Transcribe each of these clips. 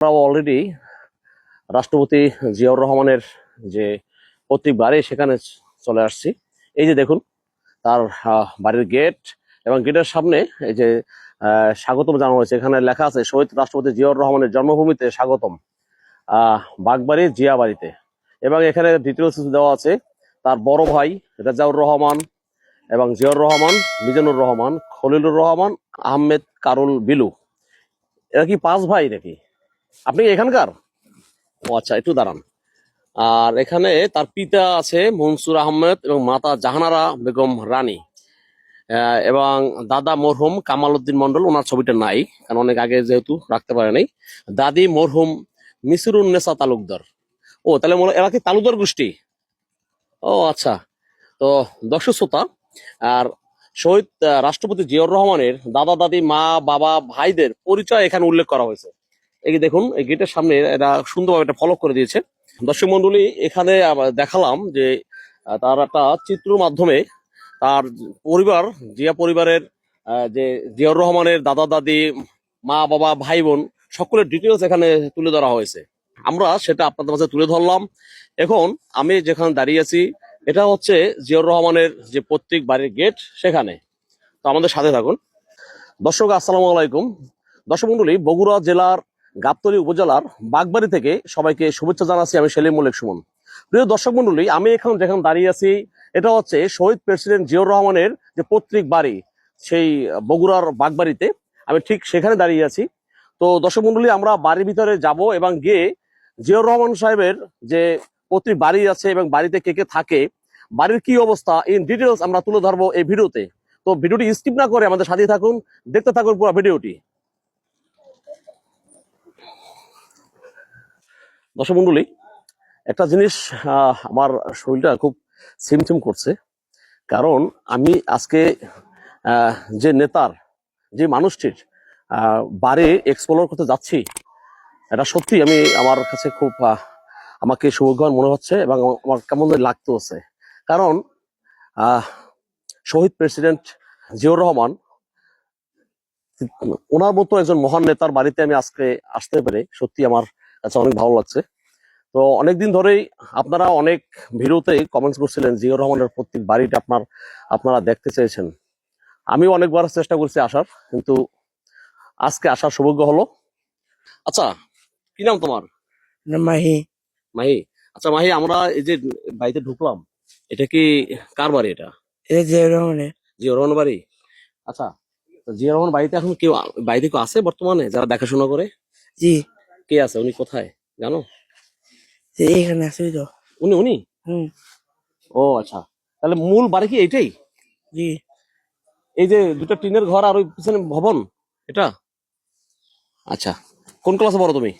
আমরা অলরেডি রাষ্ট্রপতি জিয়াউর রহমানের যে পৈতৃক বাড়ি সেখানে চলে আসছি। এই যে দেখুন তার বাড়ির গেট এবং গেটের সামনে এই যে স্বাগতম জানানো হয়েছে। এখানে লেখা আছে শহীদ রাষ্ট্রপতি জিয়াউর রহমানের জন্মভূমিতে স্বাগতম, বাগবাড়ি জিয়া বাড়িতে। এবং এখানে ডিটেলস দেওয়া আছে তার বড় ভাই রেজাউর রহমান এবং জিয়াউর রহমান, মিজানুর রহমান, খলিলুর রহমান, আহমেদ কারুল বিলু। এরা কি 5 ভাই নাকি? আপনি কি এখানকার? ও আচ্ছা, একটু দাঁড়ান। আর এখানে তার পিতা আছে মনসুর আহমেদ এবং মাতা জাহানারা বেগম রানী, এবং দাদা মরহুম কামাল উদ্দিন মন্ডল। ওনার ছবিটা নাই, কারণ অনেক আগে যেহেতু রাখতে পারে নাই। দাদি মরহুম মিসরুন্নেসা তালুকদার। ও তাহলে এরা কি তালুকদার গোষ্ঠী? ও আচ্ছা। তো দর্শক শ্রোতা, আর শহীদ রাষ্ট্রপতি জিয়াউর রহমানের দাদা দাদি, মা বাবা, ভাইদের পরিচয় এখানে উল্লেখ করা হয়েছে। এই যে দেখুন, এই গেটের সামনে এটা সুন্দরভাবে এটা ফলো করে দিয়েছে। দর্শক মন্ডলী, এখানে দেখালাম যে তার একটা চিত্রের মাধ্যমে তার পরিবার, জিয়া পরিবারের যে জিয়াউর রহমানের দাদা দাদি, মা বাবা, ভাই বোন সকলের ডিটেলস এখানে তুলে ধরা হয়েছে। আমরা সেটা আপনাদের মাঝে তুলে ধরলাম। এখন আমি যেখানে দাঁড়িয়ে আছি এটা হচ্ছে জিয়াউর রহমানের যে পৈতৃক বাড়ির গেট, সেখানে। তো আমাদের সাথে থাকুন। দর্শক আসসালামু আলাইকুম। দর্শক মন্ডলী, বগুড়া জেলার গাবতলী উপজেলার বাগবাড়ি থেকে সবাইকে শুভেচ্ছা জানাচ্ছি। আমি সেলিম মল্লিক সুমন। প্রিয় দর্শক মন্ডলী, আমি এখন যেখানে দাঁড়িয়ে আছি এটা হচ্ছে শহীদ প্রেসিডেন্ট জিয়াউর রহমানের যে পৈতৃক বাড়ি, সেই বগুড়ার বাগবাড়িতে। আমি ঠিক সেখানে দাঁড়িয়ে আছি। তো দর্শক মন্ডলী, আমরা বাড়ির ভিতরে যাব এবং গিয়ে জিয়াউর রহমান সাহেবের যে পৈতৃক বাড়ি আছে এবং বাড়িতে কে কে থাকে, বাড়ির কি অবস্থা, ইন ডিটেলস আমরা তুলে ধরবো এই ভিডিওতে। তো ভিডিওটি স্কিপ না করে আমাদের সাথে থাকুন, দেখতে থাকুন পুরো ভিডিওটি। দর্শক মন্ডলী, একটা জিনিস, আমার শরীরটা খুব সিমটিম করছে। কারণ আমি আজকে যে নেতার, যে মানুষটির বাড়ি এক্সপ্লোর করতে যাচ্ছি, এটা সত্যি আমার কাছে খুব আমাকে সৌভাগ্যবান মনে হচ্ছে এবং আমার কেমন লাগতে হচ্ছে। কারণ শহীদ প্রেসিডেন্ট জিয়াউর রহমান, ওনার মতো একজন মহান নেতার বাড়িতে আমি আজকে আসতে পেরে সত্যি আমার কাছে অনেক ভালো লাগছে। তো অনেকদিন ধরেই আপনারা অনেক ভিডিওতে কমেন্টস করছিলেন জিয়াউর রহমানের প্রত্যেক বাড়িটা আপনারা দেখতে চেয়েছেন। আমিও অনেকবার চেষ্টা করছি আসার, কিন্তু আজকে আসার সৌভাগ্য হলো। আচ্ছা, কি নাম তোমার? মাহি। মাহি। আচ্ছা মাহি, আমরা এই যে বাড়িতে ঢুকলাম, এটা কি কার বাড়ি? এটা এটা জিয়াউর রহমানের। জিয়াউর রহমান বাড়ি। আচ্ছা, তো জিয়াউর রহমান বাড়িতে এখন কেউ, বাড়িতে কেউ আছে বর্তমানে যারা দেখাশোনা করে? জি। কে আছে? উনি কোথায় জানো? এখানে আছে তো। উনি উনি হুম। ও আচ্ছা, তাহলে মূল বাড়ি কি এইটাই? জি। এই যে দুটো টিনের ঘর আর ওই পিছনে ভবন, এটা? আচ্ছা, কোন ক্লাসে পড়ো তুমি?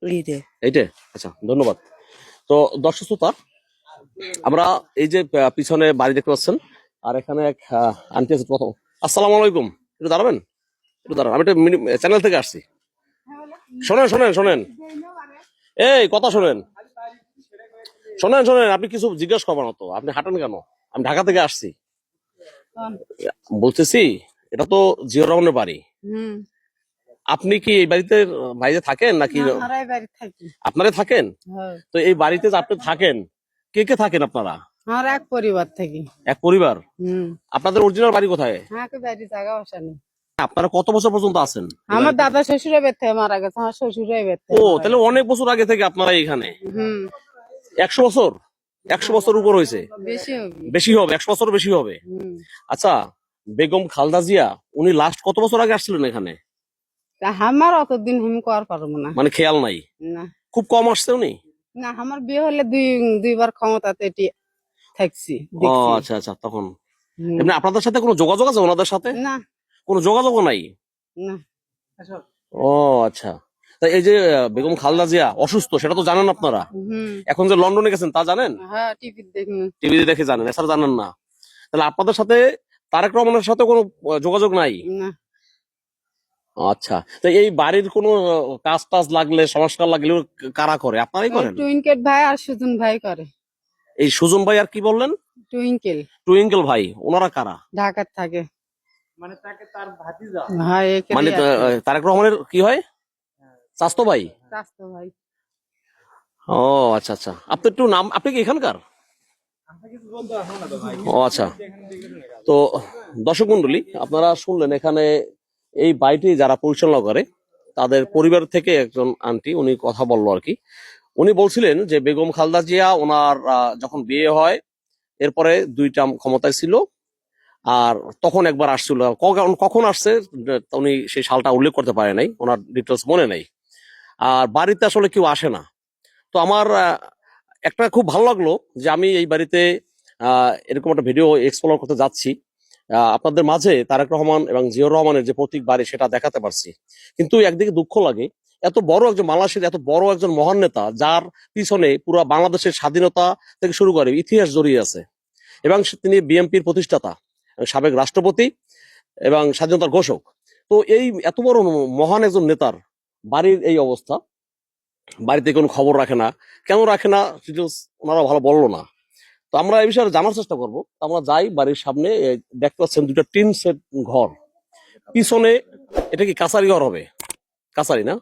এইটে। এইটে। আচ্ছা, ধন্যবাদ। তো দর্শক শ্রোতা, আমরা এই যে পিছনে বাড়ি দেখতে পাচ্ছেন, আর এখানে এক আন্টি আছে। প্রথম, আসসালামু আলাইকুম। একটু দাঁড়াবেন, একটু দাঁড়ান, আমি একটা চ্যানেল থেকে আসছি। শোনেন শোনেন শোনেন, এই কথা শোনেন, শোনেন শোনেন, আপনি কিছু জিজ্ঞেস করবেন না তো, আপনি হাঁটেন কেন? আমি ঢাকা থেকে আসছি। বলতেছি, এটা তো জিয়াউর রহমানের বাড়ি। আপনি কি এই বাড়িতে বাইরে থাকেন নাকি? আপনারা থাকেন? তো এই বাড়িতে যে আপনি থাকেন, কে কে থাকেন আপনারা? আমার এক পরিবার থাকি। এক পরিবার? আপনাদের অরিজিনাল বাড়ি কোথায়? বাড়ি জায়গা বসা নেই। আপনারা কত বছর পর্যন্ত আছেন? আমার দাদা শ্বশুরের বের থেকে মারা গেছে, আমার শ্বশুরের বের থেকে। ও, তাহলে অনেক বছর আগে থেকে আপনারা এখানে। 100 বছর? 100 বছর উপর হয়েছে? বেশি হবে। বেশি হবে, 100 বছর বেশি হবে। আচ্ছা, বেগম খালেদা জিয়া উনি লাস্ট কত বছর আগে আসছিলেন এখানে? আমার অতদিন হিম করার পারবো না। মানে খেয়াল নাই? না, খুব কম আসছে উনি? না, আমার বিয়ে হলে দুইবার ক্ষমতাতে থাকছি। ও আচ্ছা আচ্ছা, তখন এমনি আপনাদের সাথে কোনো যোগাযোগ আছে ওনাদের সাথে? না, কোনো যোগাযোগও নাই? না। ও আচ্ছা, তাই এই যে বেগম খালেদা জিয়া অসুস্থ, সেটা তো জানেন আপনারা? এখন যে লন্ডনে গেছেন তা জানেন? হ্যাঁ, টিভিতে দেখে জানেন, এছাড়া জানেন না? তাহলে আপনাদের সাথে তারেক রহমানের সাথে কোনো যোগাযোগ নাই? না। আচ্ছা, তো এই বাড়ির কোনো কাজ টাজ লাগলে, সংস্কার লাগলে কারা করে? আপনারাই করেন? টুইঙ্কেল ভাই আর সুজন ভাই করে। এই সুজন ভাই আর কি বললেন? টুইঙ্কেল। টুইঙ্কেল ভাই, ওনারা কারা? ঢাকার থাকে। মানে তাকে তার ভাতিজা। হ্যাঁ, মানে তারেক রহমানের কি হয়? চাস্তো ভাই? স্বাস্থ্য ভাই। ও আচ্ছা আচ্ছা, আপনি একটু নাম, আপনি কি এখানকার? ও আচ্ছা। তো দর্শক মন্ডলী, আপনারা শুনলেন এখানে এই বাড়িটি যারা পরিচালনা করে তাদের পরিবার থেকে একজন আন্টি উনি কথা বললো আর কি। উনি বলছিলেন যে বেগম খালেদা জিয়া ওনার যখন বিয়ে হয় এরপরে 2 টার্ম ক্ষমতায় ছিল, আর তখন একবার আসছিল, কখন আসছে উনি সেই সালটা উল্লেখ করতে পারে নাই, ওনার ডিটেলস মনে নেই। আর বাড়িতে আসলে কেউ আসে না। তো আমার একটা খুব ভালো লাগলো যে আমি এই বাড়িতে এরকম একটা ভিডিও এক্সপ্লোর করতে যাচ্ছি, আপনাদের মাঝে তারেক রহমান এবং জিয়াউর রহমানের যে প্রতীক বাড়ি সেটা দেখাতে পারছি। কিন্তু একদিকে দুঃখ লাগে, এত বড় একজন বাংলাদেশের এত বড় একজন মহান নেতা যার পিছনে পুরো বাংলাদেশের স্বাধীনতা থেকে শুরু করে ইতিহাস জড়িয়ে আছে, এবং তিনি বিএনপির প্রতিষ্ঠাতা, সাবেক রাষ্ট্রপতি এবং স্বাধীনতার ঘোষক। তো এই এত বড় মহান একজন নেতার বাড়ির এই অবস্থা, বাড়িতে কোনো খবর রাখে না, কেন রাখে না ডিটেলস ওনারা ভালো বললো না। তো আমরা এই বিষয়ে জানার চেষ্টা করবো। তো আমরা যাই বাড়ির সামনে, দেখতে পাচ্ছেন 2টা টিন সেট ঘর, পিছনে এটা কি কাছারি ঘর হবে? কাছারি না,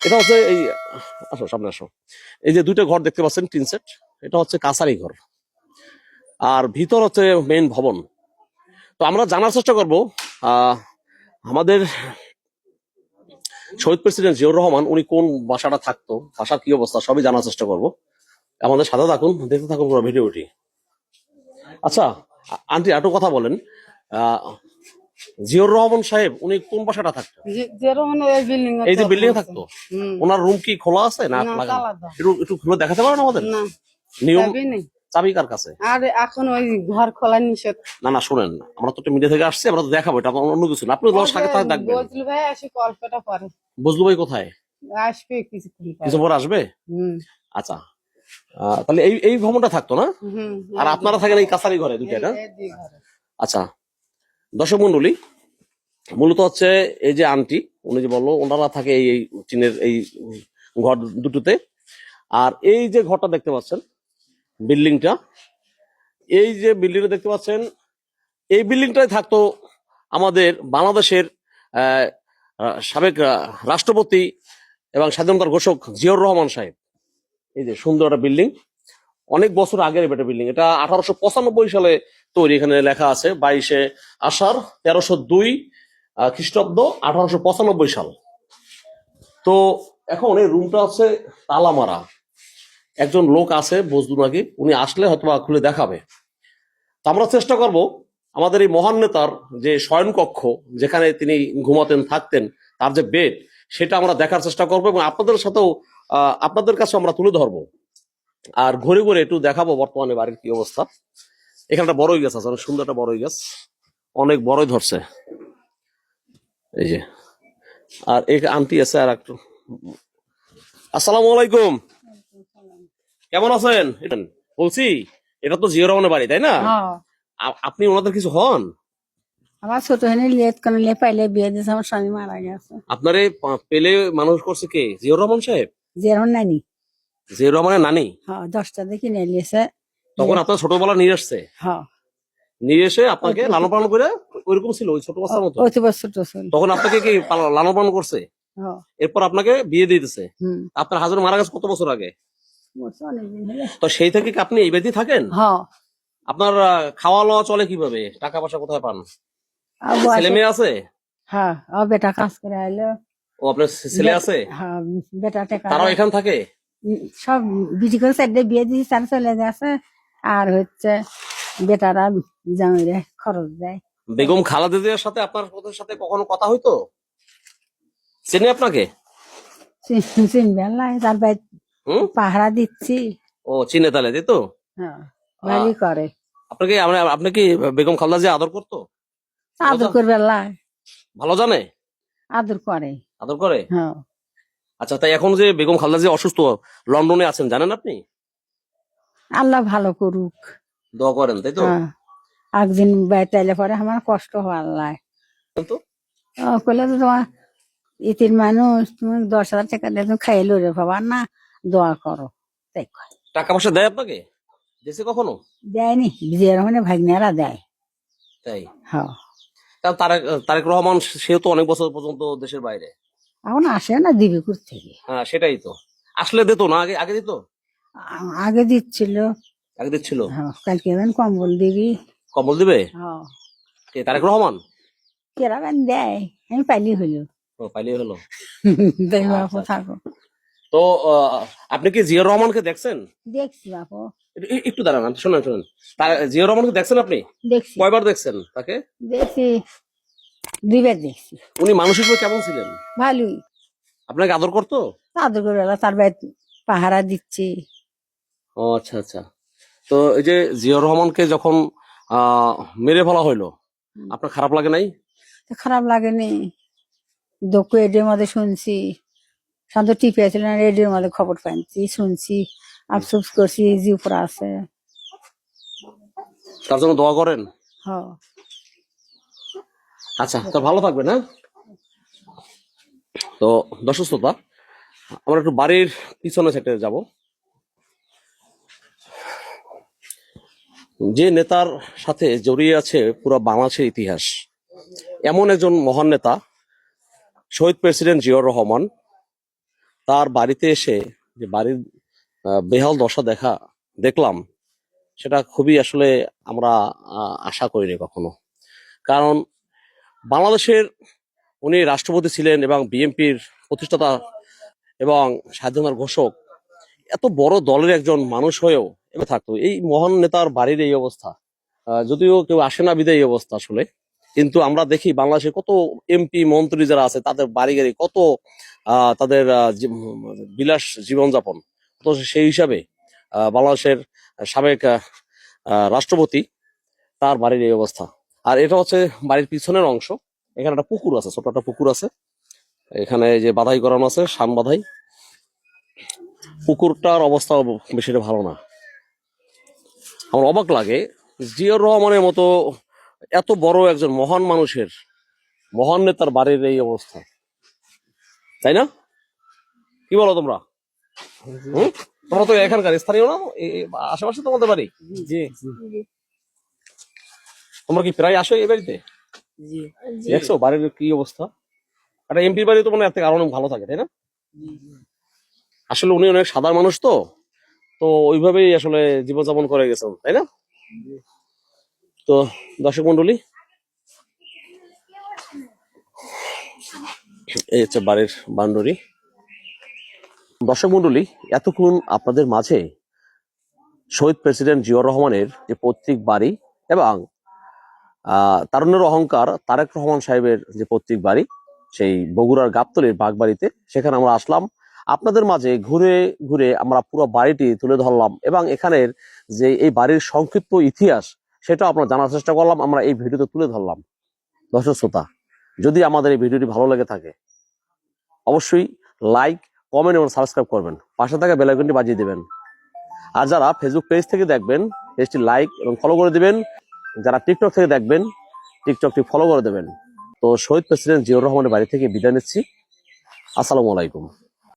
এটা হচ্ছে এই, আসো সামনে আসো, এই যে 2টা ঘর দেখতে পাচ্ছেন টিন সেট, এটা হচ্ছে কাছারি ঘর, আর ভিতর হচ্ছে মেইন ভবন। তো আমরা জানার চেষ্টা করবো আমাদের শহীদ প্রেসিডেন্ট জিয়াউর রহমান উনি কোন বাসাটা থাকতো, বাসার কি অবস্থা সবই জানার চেষ্টা করবো। আমাদের সাথে থাকুন, দেখতে থাকুন পুরো ভিডিওটি। আচ্ছা আন্টি, একটু কথা বলেন, আহ জিয়াউর রহমান সাহেব উনি কোন বাসাটা থাকতো? যেরকম এই বিল্ডিং এই যে বিল্ডিং এ থাকতো, ওনার রুম কি খোলা আছে না না, লাগানো? তালা দাও। একটু একটু খুলে দেখাতে পারেন আমাদের? না, নিয়ম, চাবি নেই। চাবি কার কাছে? আর এখন ওই ঘর খোলা নিষেধ। না না শুনেন, আমরা তো মিডিয়া থেকে আসছি, আমরা তো দেখাবো, এটা অন্য কিছু না, আপনি সাথে সাথে ডাকবেন। বজলু ভাই আসি গল্পটা পরে বুঝলু ভাই কোথায়? আসবে কিছুক্ষণ পরে। কিছু পরে আসবে? হুম আচ্ছা, তাহলে এই এই ভবনটা থাকতো না, হুম। আর আপনারা থাকেন এই কাছারি ঘরে 2টা না? এই দুই ঘরে। আচ্ছা দর্শক মন্ডলী, মূলত হচ্ছে এই যে আন্টি উনি যে বললো ওনারা থাকে এই এই টিনের এই ঘর দুটোতে। আর এই যে ঘরটা দেখতে পাচ্ছেন, বিল্ডিংটা, এই যে বিল্ডিংটা দেখতে পাচ্ছেন, এই বিল্ডিংটাই থাকতো আমাদের বাংলাদেশের আহ, সাবেক রাষ্ট্রপতি এবং স্বাধীনতার ঘোষক জিয়াউর রহমান সাহেব। এই যে সুন্দর একটা বিল্ডিং, অনেক বছর আগের এটা বিল্ডিং, এটা 1895 সালে তৈরি, এখানে লেখা আছে 22শে আষাঢ় 1302 খ্রিস্টাব্দ, 1895 সাল। তো এখন এই রুমটা হচ্ছে তালা মারা, একজন লোক আছে বজদু নাকি, উনি আসলে হয়তো খুলে দেখাবে। তো আমরা চেষ্টা করব আমাদের এই মহান নেতার যে শয়ন কক্ষ, যেখানে তিনি ঘুমাতেন থাকতেন, তার যে বেড, সেটা আমরা দেখার চেষ্টা করবো এবং আপনাদের সাথেও আপনাদের কাছে আমরা তুলে ধরবো। আর ঘুরে ঘুরে একটু দেখাবো বর্তমানে বাড়ির কি অবস্থা। এখানে একটা বড়ই গাছ আছে, অনেক সুন্দর একটা বড়ই গাছ, অনেক বড়ই ধরছে এই যে। আর এই আন্টি আছে আর একটু, আসসালামু আলাইকুম, কেমন আছেন? বলছি এটা তো জিয়াউর রহমানের বাড়ি তাই না? হ্যাঁ, আপনি ওনাদের কিছু হন? আমার ছোট হয়ে লেট করে লে পাইলে বিয়ে দিয়েছে, আমার স্বামী মারা গেছে। আপনারে পেলে মানুষ করছে কে? জিয়াউর রহমান সাহেব? যেরকম নানি। জিয়াউর রহমানের নানি? হ্যাঁ, 10টা দেখি নিয়ে নিয়েছে। তখন আপনার ছোটবেলা নিয়ে আসছে, হ্যাঁ, নিয়ে এসে আপনাকে লালন পালন করে, ওইরকম ছিল ওই ছোট বাচ্চার মতো? অতি বছর ছোট ছিল। তখন আপনাকে কি লালন পালন করছে, হ্যাঁ। এরপর আপনাকে বিয়ে দিয়ে দিতেছে? হুম। আপনার হাজবেন্ড মারা গেছে কত বছর আগে? বলছে অনেকদিন হলে। তো সেই থেকে কি আপনি এই বাড়িতে থাকেন? হ্যাঁ। আপনার খাওয়া লওয়া চলে কিভাবে, টাকা পয়সা কোথায় পান? আর ছেলে বয়সে- মেয়ে আছে? হ্যাঁ, ও বেটা কাজ করে আইলো। ও আপনার ছেলে আছে? হ্যাঁ, বেটা টেকা তারাও এখানে থাকে? সব বিটি করে সাইডে বিয়ে দিয়েছি, তারা চলে গেছে। আর হচ্ছে বেটারা জামাইরে খরচ দেয়। বেগম খালেদা জিয়ার সাথে আপনার ওদের সাথে কখনো কথা হইতো? চেনে আপনাকে? চিনবে না, তার ভাই হুম, পাহারা দিচ্ছি। ও চিনে তাহলে, তাই তো? হ্যাঁ, ভালোই করে। আপনাকে আপনি কি বেগম খালেদা জিয়া আদর করতো? আদর করবে লাই, ভালো জানে? আদর করে। আদর করে? হ্যাঁ, আচ্ছা, তাই এখন যে বেগম খালেদা জিয়া অসুস্থ, লন্ডনে আছেন, জানেন আপনি? আল্লাহ ভালো করুক। দোয়া করেন তাই তো? হ্যাঁ, একদিন বেতাইলে পরে আমার কষ্ট হয় আল্লাহ। তো কইলে তো তোমার ইতির মানুষ, তুমি 10,000 টাকা দিয়ে তুমি খাইয়ে লড়ে বাবা না, দোয়া করো। তাই কয়। টাকা পয়সা দেয় আপনাকে? দিয়েছে কখনো? দেয়নি, বিজয় রহমানের ভাগ্নেরা দেয়। তাই? হ্যাঁ। তারেক তারেক রহমান, সেও তো অনেক বছর পর্যন্ত দেশের বাইরে। এখন আসে না দিবে থেকে। হ্যাঁ সেটাই তো, আসলে দিত না, আগে আগে দিত, আগে দিচ্ছিল। আগে দিচ্ছিল। হ্যাঁ, কালকে এখন কম্বল দিবি। কম্বল দিবে হ্যাঁ, কে, তারেক রহমান? কেরা বেন দেয়, আমি পাইলি হইলো। ও পাইলে হলো। দেখ আচ্ছা বাপু আচ্ছা। থাকো। তো আপনি কি জিয়াউর রহমানকে দেখছেন? দেখছি বাপু, একটু দাঁড়ান, শোনেন শোনেন, জিয়াউর রহমানকে দেখছেন আপনি? দেখছি কয়বার দেখছেন তাকে? দেখছি, দুইবার দেখছি। উনি মানসিক কেমন ছিলেন? ভালোই। আপনাকে আদর করতো? আদর করে তার বাইরে পাহারা দিচ্ছি। ও আচ্ছা আচ্ছা। তো এই যে জিয়াউর রহমানকে যখন আহ মেরে ফেলা হইলো, আপনার খারাপ লাগে নাই? তো খারাপ লাগেনি। দুঃখ রেডিওর মধ্যে শুনছি, শান্ত টিপে ছিল না, রেডিওর মধ্যে খবর পাইছি, শুনছি, আফসোস করছি যে উপরে আছে। তার জন্য দোয়া করেন। হ। আচ্ছা, তো ভালো থাকবেন, হ্যাঁ। তো দর্শক শ্রোতা, আমরা একটু বাড়ির পিছনে সাইডে যাব। যে নেতার সাথে জড়িয়ে আছে পুরো বাংলাদেশের ইতিহাস, এমন একজন মহান নেতা শহীদ প্রেসিডেন্ট জিয়াউর রহমান, তার বাড়িতে এসে যে বাড়ির বেহাল দশা দেখলাম, সেটা খুবই আসলে আমরা আশা করিনি কখনো। কারণ বাংলাদেশের উনি রাষ্ট্রপতি ছিলেন এবং বিএনপির প্রতিষ্ঠাতা এবং স্বাধীনতার ঘোষক, এত বড় দলের একজন মানুষ হয়েও এভাবে থাকতো। এই মহান নেতার বাড়ির এই অবস্থা, যদিও কেউ আসে না বিদায় এই অবস্থা আসলে, কিন্তু আমরা দেখি বাংলাদেশে কত এমপি মন্ত্রী যারা আছে তাদের বাড়ি গাড়ি কত, তাদের বিলাস জীবনযাপন। তো সেই হিসাবে বাংলাদেশের সাবেক রাষ্ট্রপতি, তার বাড়ির এই অবস্থা। আর এটা হচ্ছে বাড়ির পিছনের অংশ। এখানে একটা পুকুর আছে, ছোট একটা পুকুর আছে, এখানে যে বাধাই করানো আছে, সান বাধাই। পুকুরটার অবস্থা বেশি একটা ভালো না। আমার অবাক লাগে, জিয়াউর রহমানের মতো এত বড় একজন মহান মানুষের, মহান নেতার বাড়ির এই অবস্থা, তাই না? কি বলো তোমরা? হুম? তোমরা তো এখানকার স্থানীয় না, আশেপাশে তোমাদের বাড়ি? জি। তোমরা কি প্রায় আসো এই বাড়িতে? জি। দেখছো বাড়ির কি অবস্থা? একটা এমপির বাড়ি তো মনে হয় এর থেকে আরো অনেক ভালো থাকে, তাই না? আসলে উনি অনেক সাধারণ মানুষ, তো তো ওইভাবেই আসলে জীবনযাপন করে গেছেন, তাই না? তো দর্শক মন্ডলী, এই হচ্ছে বাড়ির বাউন্ডারি। দর্শক মন্ডলী, এতক্ষণ আপনাদের মাঝে শহীদ প্রেসিডেন্ট জিয়াউর রহমানের যে পৈতৃক বাড়ি এবং তারুণ্যের অহংকার তারেক রহমান সাহেবের যে পৈতৃক বাড়ি, সেই বগুড়ার গাবতলীর বাগবাড়িতে, সেখানে আমরা আসলাম। আপনাদের মাঝে ঘুরে ঘুরে আমরা পুরো বাড়িটি তুলে ধরলাম এবং এখানের যে এই বাড়ির সংক্ষিপ্ত ইতিহাস, সেটা আমরা জানার চেষ্টা করলাম, আমরা এই ভিডিওতে তুলে ধরলাম। দর্শক শ্রোতা, যদি আমাদের এই ভিডিওটি ভালো লেগে থাকে, অবশ্যই লাইক, কমেন্ট এবং সাবস্ক্রাইব করবেন, পাশে থাকা বেল আইকনটি বাজিয়ে দেবেন। আর যারা ফেসবুক পেজ থেকে দেখবেন, পেজটি লাইক এবং ফলো করে দিবেন। যারা টিকটক থেকে দেখবেন, টিকটকটি ফলো করে দেবেন। তো শহীদ প্রেসিডেন্ট জিয়াউর রহমানের বাড়ি থেকে বিদায় নিচ্ছি। আসসালামু আলাইকুম।